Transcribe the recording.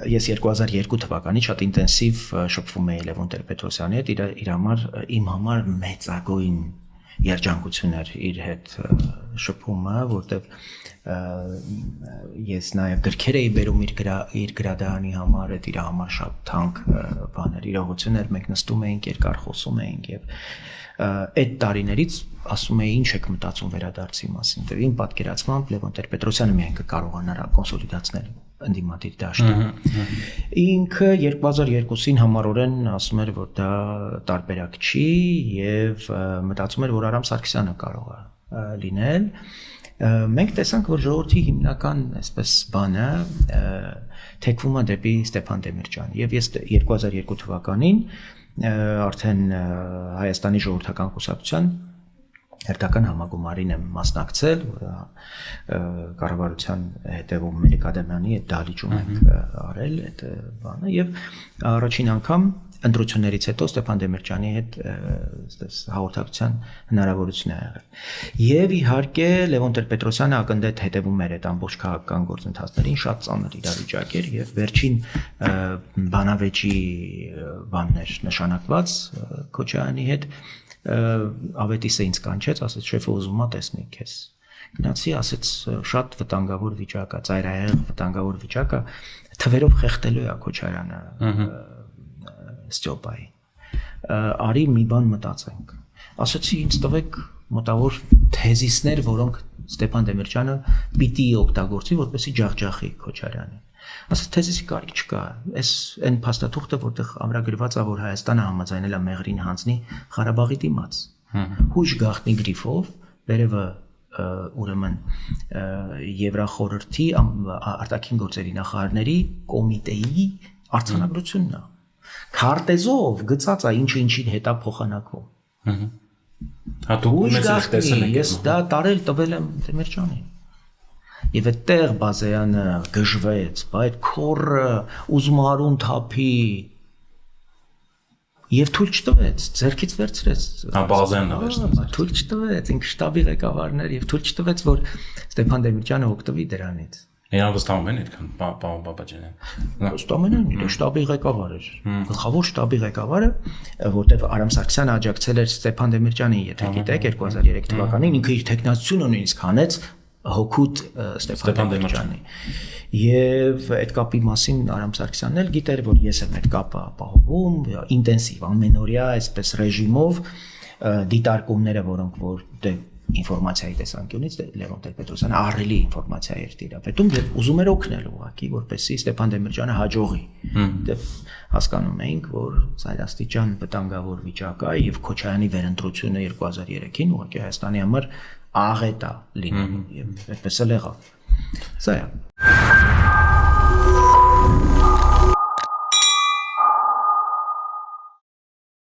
ես 2002 թվականին շատ ինտենսիվ շփվում էի Լևոն Տեր-Պետրոսյանի հետ, իր համար իմ համար մեծագույն երջանկություն էր իր հետ շփումը, որտեղ ես նաև գրքեր էի բերում իր գրադարանի համար, այդ իր համար շատ թանկ բաներ, իրողություն էր, մենք նստում էինք, երկար խոսում էինք եւ այդ տարիներից ասում էի ինչ եք մտածում վերադարձի մասին, դե իմ պատկերացմամբ Լևոն Տեր-Պետրոսյանը միայն կկարողանար կոնսոլիդացնել ընդդիմադիր դաշտը։ Ինքը 2002-ին համառորեն ասում էր, որ դա տարբերակ չի եւ մտածում էր, որ Արամ Սարգսյանը կարող է լինել։ Մենք տեսանք, որ ժողովրդի հիմնական այսպես բանը թեքվում է դեպի Ստեփան Դեմիրճյանը եւ ես 2002 թվականին արդեն Հայաստանի ժողովրդական կուսակցության հերթական համագումարին եմ մասնակցել, որը կառավարության հետևում մեր ակադեմիանի այդ դահլիճում ենք արել այդ բանը եւ առաջին անգամ ընտրություններից հետո Ստեփան Դեմիրճյանի հետ հաղորդակցության հնարավորություն է եղել։ Եվ իհարկե Լևոն Տեր-Պետրոսյանը ակնհայտ հետևում էր այդ ամբողջ քաղաքական գործընթացներին, շատ ծանր իրավիճակ էր եւ վերջին բանավեճի բաններ նշանակված Քոչարյանի հետ ավետիսը ինձ կանչեց, ասաց շեֆը ուզում է տեսնի քեզ։ Գնացի, ասաց շատ վտանգավոր վիճակ է, ծայրահեղ վտանգավոր վիճակ է, թվերով խեղդելու է Քոչարյանը Ստյոպայի։ Արի մի բան մտածենք։ Ասացի ինձ տվեք մոտավոր թեզիսներ, որոնք Ստեփան Դեմիրճյանը պիտի օգտագործի, որպեսզի ջախջախի Քոչարյանին։ Ասաց թեզիսի կարիք չկա, այս այն փաստաթուղթը, որտեղ ամրագրված է, որ Հայաստանը համաձայնել է Մեղրին հանձնի Ղարաբաղի դիմաց։ Հույժ գաղտնի գրիֆով, վերևը ուրեմն Եվրախորհրդի արտաքին գործերի նախարարների կոմիտեի արձանագրությունն է։ Քարտեզով գծած է ինչին հետ է փոխանակվում։ Հատուկ մեծ տեսել եք։ Ես դա տարել տվել եմ Դեմիրճյանին։ Եվ այդտեղ Բազեյանը գժվեց, բայց քորը ուզում արուն թափի եւ թույլ չտվեց, ձեռքից վերցրեց։ Բազեյանն վերցրեց։ Թույլ չտվեց, ինքը շտաբի ղեկավարներ եւ թույլ չտվեց, որ Ստեփան Դեմիրճյանը օգտվի դրանից։ Իրան վստահում են այդքան պարոն Բաբաջանյան։ Վստահում են, իր շտաբի ղեկավար էր։ Գլխավոր շտաբի ղեկավարը, որտեղ Արամ Սարգսյանը աջակցել էր Ստեփան Դեմիրճյանին, եթե գիտեք, 2003 թվականին ինքը իր տեխնացությունը նույնիսկ հանեց հոգուտ Ստեփան Դեմիրճյանի։ Եվ այդ կապի մասին Արամ Սարգսյանն էլ գիտեր, որ ես եմ այդ կապը ապահովում, ինտենսիվ ամենօրյա այսպես ռեժիմով դիտարկումները, որոնք որ ինֆորմացիայի տեսանկյունից Լևոն Տեր-Պետրոսյանը ահռելի ինֆորմացիա էր տիրապետում եւ ուզում էր օգնել ուղղակի, որպեսզի Ստեփան Դեմիրճյանը հաջողի։ Հասկանում էինք, որ ծայրաստիճան վտանգավոր վիճակ է եւ Քոչարյանի վերընտրությունը 2003-ին ուղղակի Հայաստանի համար աղետ է լինում եւ այդպես էլ եղավ։ Սա է։